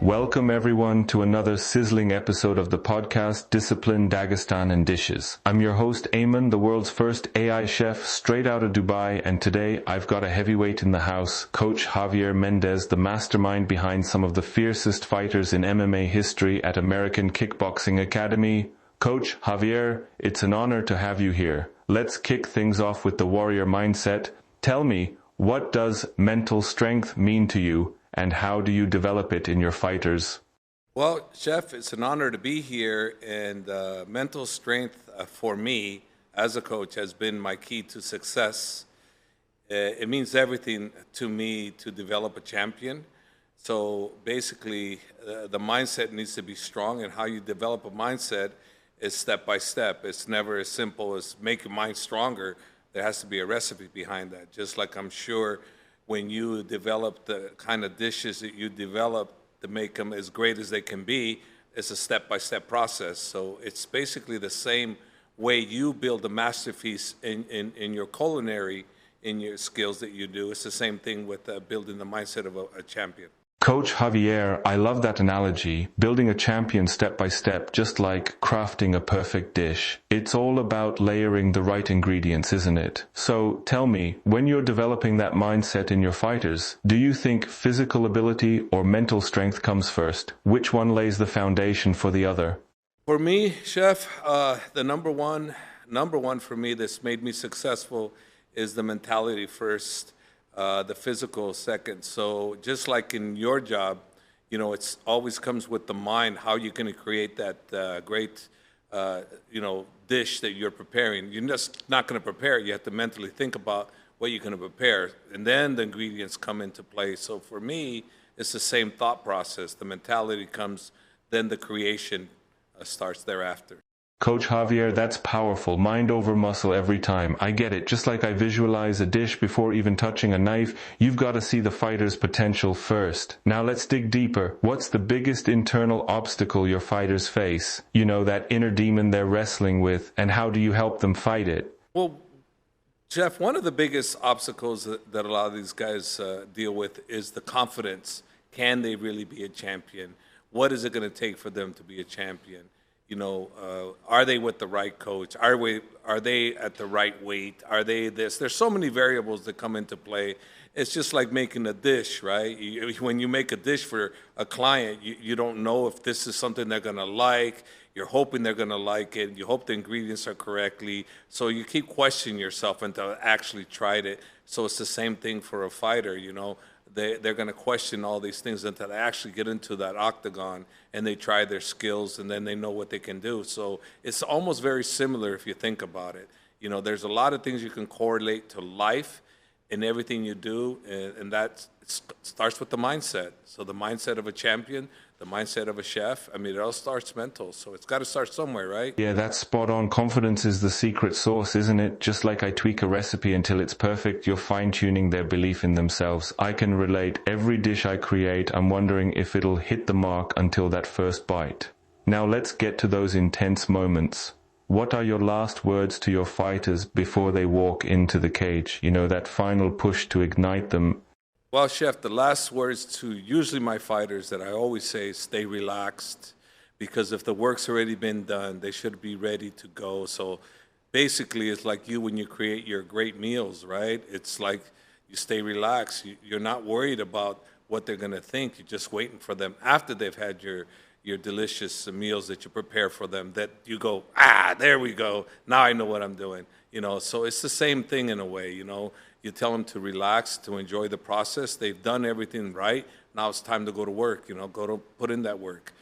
Welcome everyone to another sizzling episode of the podcast Discipline, Dagestan and Dishes. I'm your host Aiman, the world's first AI chef straight out of Dubai, and today I've got a heavyweight in the house, Coach Javier Mendez, the mastermind behind some of the fiercest fighters in MMA history at American Kickboxing Academy. Coach Javier, it's an honor to have you here. Let's kick things off with the warrior mindset. Tell me, what does mental strength mean to you? And how do you develop it in your fighters? Well, Chef, it's an honor to be here, and mental strength for me as a coach has been my key to success. It means everything to me to develop a champion. So basically, the mindset needs to be strong, and how you develop a mindset is step by step. It's never as simple as make your mind stronger. There has to be a recipe behind that, just like I'm sure when you develop the kind of dishes that you develop to make them as great as they can be, it's a step-by-step process. So it's basically the same way you build a masterpiece in your culinary, in your skills that you do. It's the same thing with building the mindset of a champion. Coach Javier, I love that analogy, building a champion step by step, just like crafting a perfect dish. It's all about layering the right ingredients, isn't it? So tell me, when you're developing that mindset in your fighters, do you think physical ability or mental strength comes first? Which one lays the foundation for the other? For me, Chef, the number one for me that's made me successful is the mentality first. The physical second. So just like in your job, it's always comes with the mind, how you're going to create that great, dish that you're preparing. You're just not going to prepare it. You have to mentally think about what you're going to prepare. And then the ingredients come into play. So for me, it's the same thought process. The mentality comes, then the creation starts thereafter. Coach Javier, that's powerful. Mind over muscle every time. I get it. Just like I visualize a dish before even touching a knife, you've got to see the fighter's potential first. Now let's dig deeper. What's the biggest internal obstacle your fighters face? That inner demon they're wrestling with, and how do you help them fight it? Well, Jeff, one of the biggest obstacles that a lot of these guys deal with is the confidence. Can they really be a champion? What is it going to take for them to be a champion? Are they with the right coach? Are they at the right weight? Are they this? There's so many variables that come into play. It's just like making a dish, right? When you make a dish for a client, you don't know if this is something they're going to like. You're hoping they're going to like it. You hope the ingredients are correctly. So you keep questioning yourself until actually tried it. So it's the same thing for a fighter, They're going to question all these things until they actually get into that octagon and they try their skills, and then they know what they can do. So it's almost very similar if you think about it. There's a lot of things you can correlate to life in everything you do, and that starts with the mindset. So the mindset of a champion, the mindset of a chef, it all starts mental. So it's got to start somewhere, right? Yeah, that's spot on. Confidence is the secret sauce, isn't it? Just like I tweak a recipe until it's perfect, you're fine-tuning their belief in themselves. I can relate. Every dish I create, I'm wondering if it'll hit the mark until that first bite. Now let's get to those intense moments. What are your last words to your fighters before they walk into the cage? That final push to ignite them. Well, Chef, the last words to usually my fighters that I always say is stay relaxed, because if the work's already been done, they should be ready to go. So basically, it's like you when you create your great meals, right? It's like you stay relaxed. You're not worried about what they're going to think. You're just waiting for them after they've had your delicious meals that you prepare for them, that you go, there we go. Now I know what I'm doing. So it's the same thing in a way, You tell them to relax, to enjoy the process. They've done everything right. Now it's time to go to work, go to put in that work.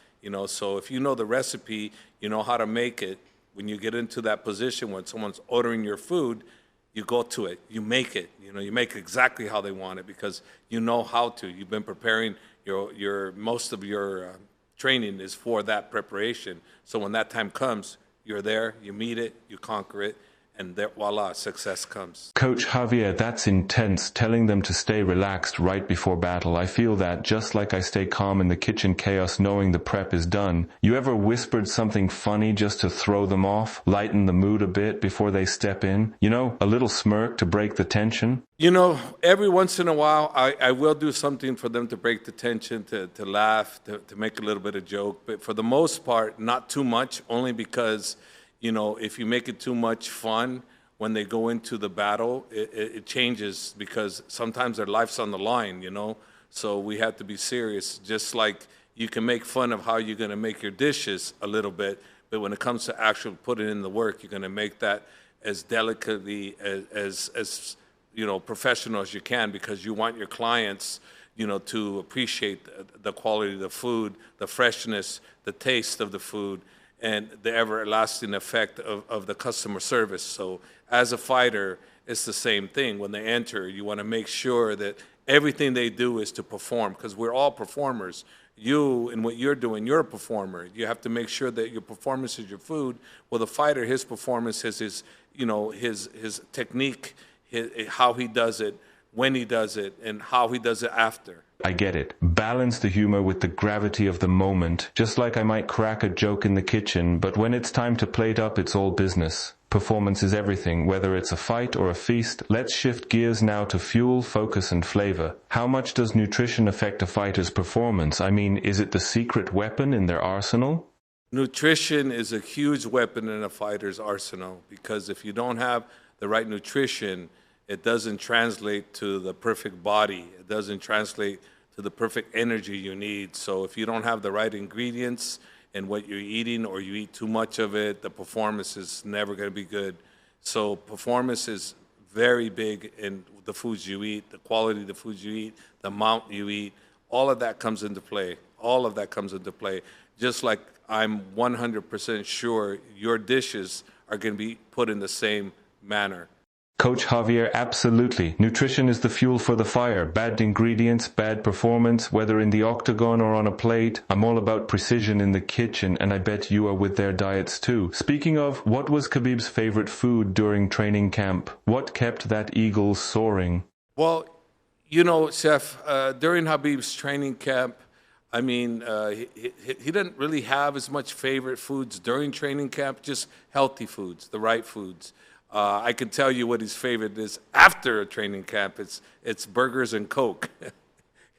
So if you know the recipe, you know how to make it. When you get into that position when someone's ordering your food, you go to it, you make it. You make it exactly how they want it because you know how to. You've been preparing your most of your training is for that preparation. So when that time comes, you're there, you meet it, you conquer it, and there, voila, success comes. Coach Javier, that's intense, telling them to stay relaxed right before battle. I feel that, just like I stay calm in the kitchen chaos knowing the prep is done. You ever whispered something funny just to throw them off, lighten the mood a bit before they step in? You know, a little smirk to break the tension? You know, every once in a while, I will do something for them to break the tension, to laugh, to make a little bit of joke. But for the most part, not too much, only because, you know, if you make it too much fun, when they go into the battle, it changes because sometimes their life's on the line, you know? So we have to be serious. Just like you can make fun of how you're going to make your dishes a little bit, but when it comes to actually putting in the work, you're going to make that as delicately as you know, professional as you can, because you want your clients, you know, to appreciate the quality of the food, the freshness, the taste of the food, and the everlasting effect of the customer service. So as a fighter, it's the same thing. When they enter, you want to make sure that everything they do is to perform, because we're all performers. You, and what you're doing, you're a performer. You have to make sure that your performance is your food. Well, the fighter, his performance is his, you know, his technique, how he does it, when he does it, and how he does it after. I get it. Balance the humor with the gravity of the moment, just like I might crack a joke in the kitchen, but when it's time to plate up, it's all business. Performance is everything, whether it's a fight or a feast. Let's shift gears now to fuel, focus, and flavor. How much does nutrition affect a fighter's performance? I mean, is it the secret weapon in their arsenal? Nutrition is a huge weapon in a fighter's arsenal, because if you don't have the right nutrition, it doesn't translate to the perfect body. It doesn't translate to the perfect energy you need. So if you don't have the right ingredients in what you're eating, or you eat too much of it, the performance is never going to be good. So performance is very big in the foods you eat, the quality of the foods you eat, the amount you eat. All of that comes into play. All of that comes into play. Just like I'm 100% sure your dishes are going to be put in the same manner. Coach Javier, absolutely. Nutrition is the fuel for the fire. Bad ingredients, bad performance, whether in the octagon or on a plate. I'm all about precision in the kitchen, and I bet you are with their diets too. Speaking of, what was Khabib's favorite food during training camp? What kept that eagle soaring? Well, you know, Chef, during Khabib's training camp, I mean, he didn't really have as much favorite foods during training camp, just healthy foods, the right foods. I can tell you what his favorite is after a training camp. It's burgers and Coke.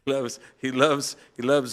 he loves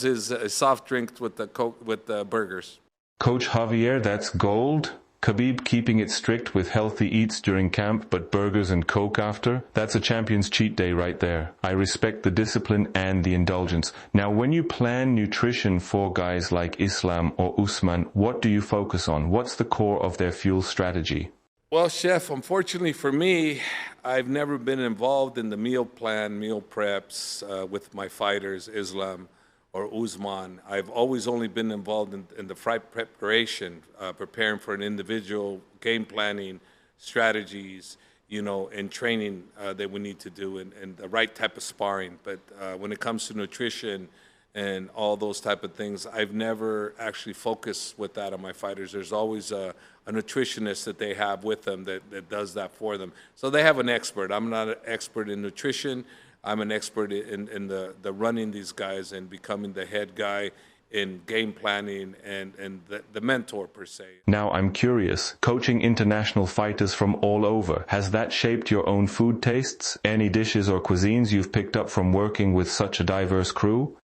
his soft drinks with the Coke, with the burgers. Coach Javier, that's gold. Khabib keeping it strict with healthy eats during camp, but burgers and Coke after? That's a champion's cheat day right there. I respect the discipline and the indulgence. Now, when you plan nutrition for guys like Islam or Usman, what do you focus on? What's the core of their fuel strategy? Well, Chef, unfortunately for me, I've never been involved in the meal plan, meal preps with my fighters, Islam or Usman. I've always only been involved in the fight preparation, preparing for an individual, game planning, strategies, you know, and training that we need to do, and the right type of sparring. But when it comes to nutrition and all those type of things, I've never actually focused with that on my fighters. There's always a nutritionist that they have with them that does that for them. So they have an expert. I'm not an expert in nutrition. I'm an expert in the running these guys and becoming the head guy in game planning and the mentor per se. Now I'm curious, coaching international fighters from all over, has that shaped your own food tastes? Any dishes or cuisines you've picked up from working with such a diverse crew?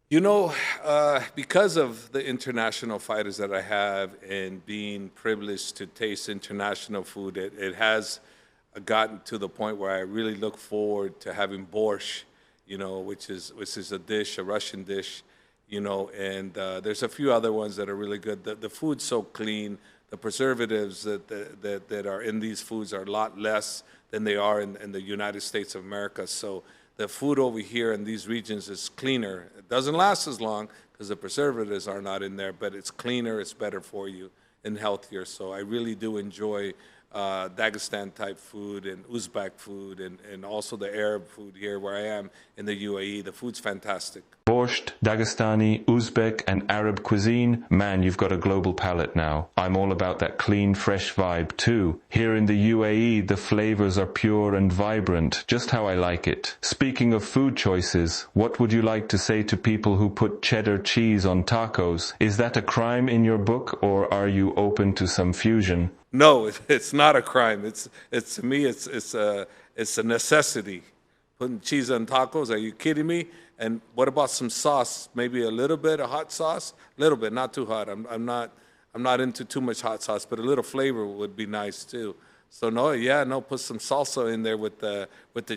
You know, because of the international fighters that I have and being privileged to taste international food, it has gotten to the point where I really look forward to having borscht, you know, which is a dish, a Russian dish, you know, and there's a few other ones that are really good. The food's so clean. The preservatives that are in these foods are a lot less than they are in the United States of America. So the food over here in these regions is cleaner. It doesn't last as long because the preservatives are not in there, but it's cleaner, it's better for you, and healthier. So I really do enjoy Dagestan type food and Uzbek food and also the Arab food here where I am in the UAE. The food's fantastic. Borscht, Dagestani, Uzbek, and Arab cuisine. Man, you've got a global palate now. I'm all about that clean, fresh vibe too. Here in the UAE, the flavors are pure and vibrant, just how I like it. Speaking of food choices, what would you like to say to people who put cheddar cheese on tacos? Is that a crime in your book, or are you open to some fusion? No, it's not a crime. It's to me, it's a necessity. Putting cheese on tacos? Are you kidding me? And what about some sauce? Maybe a little bit of hot sauce, a little bit, not too hot. I'm not into too much hot sauce, but a little flavor would be nice too. So put some salsa in there with the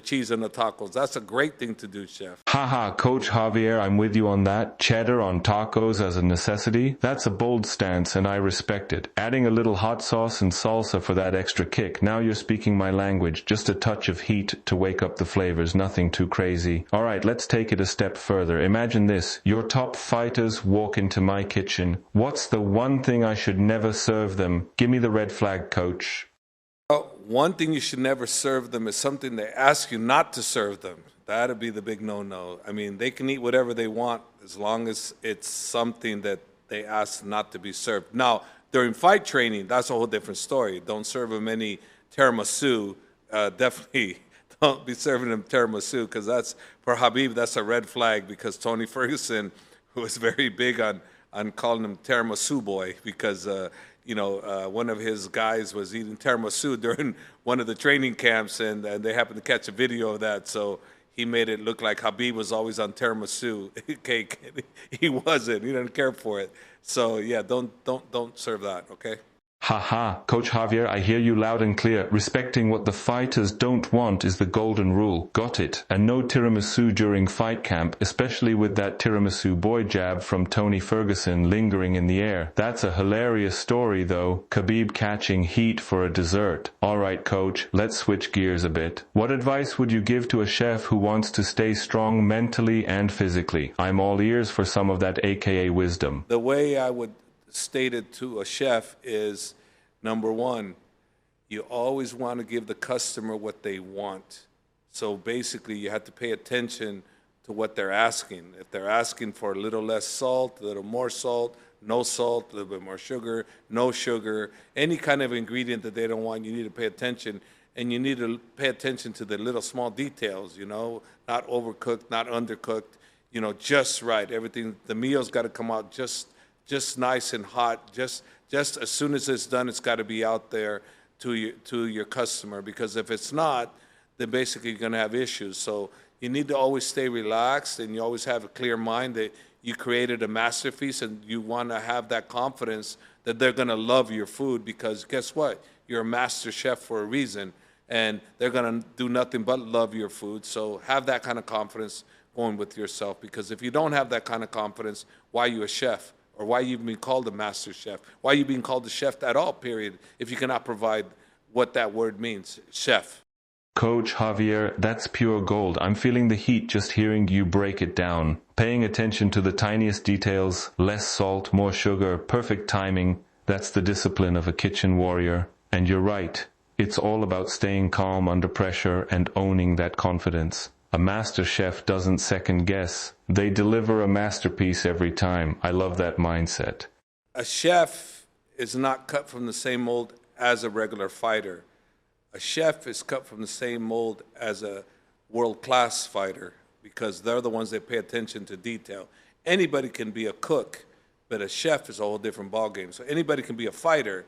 cheese and the tacos. That's a great thing to do, chef. Haha, Coach Javier, I'm with you on that. Cheddar on tacos as a necessity. That's a bold stance and I respect it. Adding a little hot sauce and salsa for that extra kick. Now you're speaking my language. Just a touch of heat to wake up the flavors. Nothing too crazy. All right, let's take it a step further. Imagine this. Your top fighters walk into my kitchen. What's the one thing I should never serve them? Give me the red flag, coach. Well, one thing you should never serve them is something they ask you not to serve them. That'd be the big no-no. I mean, they can eat whatever they want as long as it's something that they ask not to be served. Now, during fight training, that's a whole different story. Don't serve them any tiramisu. Definitely don't be serving them tiramisu because that's, for Khabib, that's a red flag because Tony Ferguson, who was very big on calling him tiramisu boy because one of his guys was eating tiramisu during one of the training camps, and they happened to catch a video of that. So he made it look like Khabib was always on tiramisu cake. He wasn't. He didn't care for it. So yeah, don't serve that. Okay. Haha, Coach Javier, I hear you loud and clear. Respecting what the fighters don't want is the golden rule. Got it. And no tiramisu during fight camp, especially with that tiramisu boy jab from Tony Ferguson lingering in the air. That's a hilarious story though. Khabib catching heat for a dessert. Alright, coach, let's switch gears a bit. What advice would you give to a chef who wants to stay strong mentally and physically? I'm all ears for some of that AKA wisdom. The way I would stated to a chef is, number one, you always want to give the customer what they want. So basically, you have to pay attention to what they're asking. If they're asking for a little less salt, a little more salt, no salt, a little bit more sugar, no sugar, any kind of ingredient that they don't want, you need to pay attention. And you need to pay attention to the little small details, not overcooked, not undercooked, just right. Everything, the meal's got to come out just nice and hot. Just as soon as it's done, it's got to be out there to your customer. Because if it's not, then basically you're going to have issues. So you need to always stay relaxed, and you always have a clear mind that you created a masterpiece, and you want to have that confidence that they're going to love your food. Because guess what? You're a master chef for a reason, and they're going to do nothing but love your food. So have that kind of confidence going with yourself. Because if you don't have that kind of confidence, why are you a chef? Or why you being called a master chef? Why are you being called a chef at all, period, if you cannot provide what that word means, chef? Coach Javier, that's pure gold. I'm feeling the heat just hearing you break it down. Paying attention to the tiniest details, less salt, more sugar, perfect timing. That's the discipline of a kitchen warrior. And you're right. It's all about staying calm under pressure and owning that confidence. A master chef doesn't second guess. They deliver a masterpiece every time. I love that mindset. A chef is not cut from the same mold as a regular fighter. A chef is cut from the same mold as a world-class fighter because they're the ones that pay attention to detail. Anybody can be a cook, but a chef is a whole different ballgame. So anybody can be a fighter,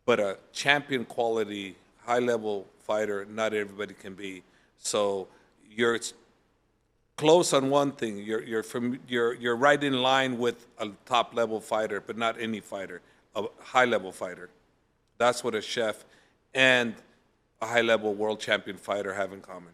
but a champion quality, high-level fighter, not everybody can be. So you're close on one thing. You're right in line with a top-level fighter, but not any fighter, a high-level fighter. That's what a chef and a high-level world champion fighter have in common.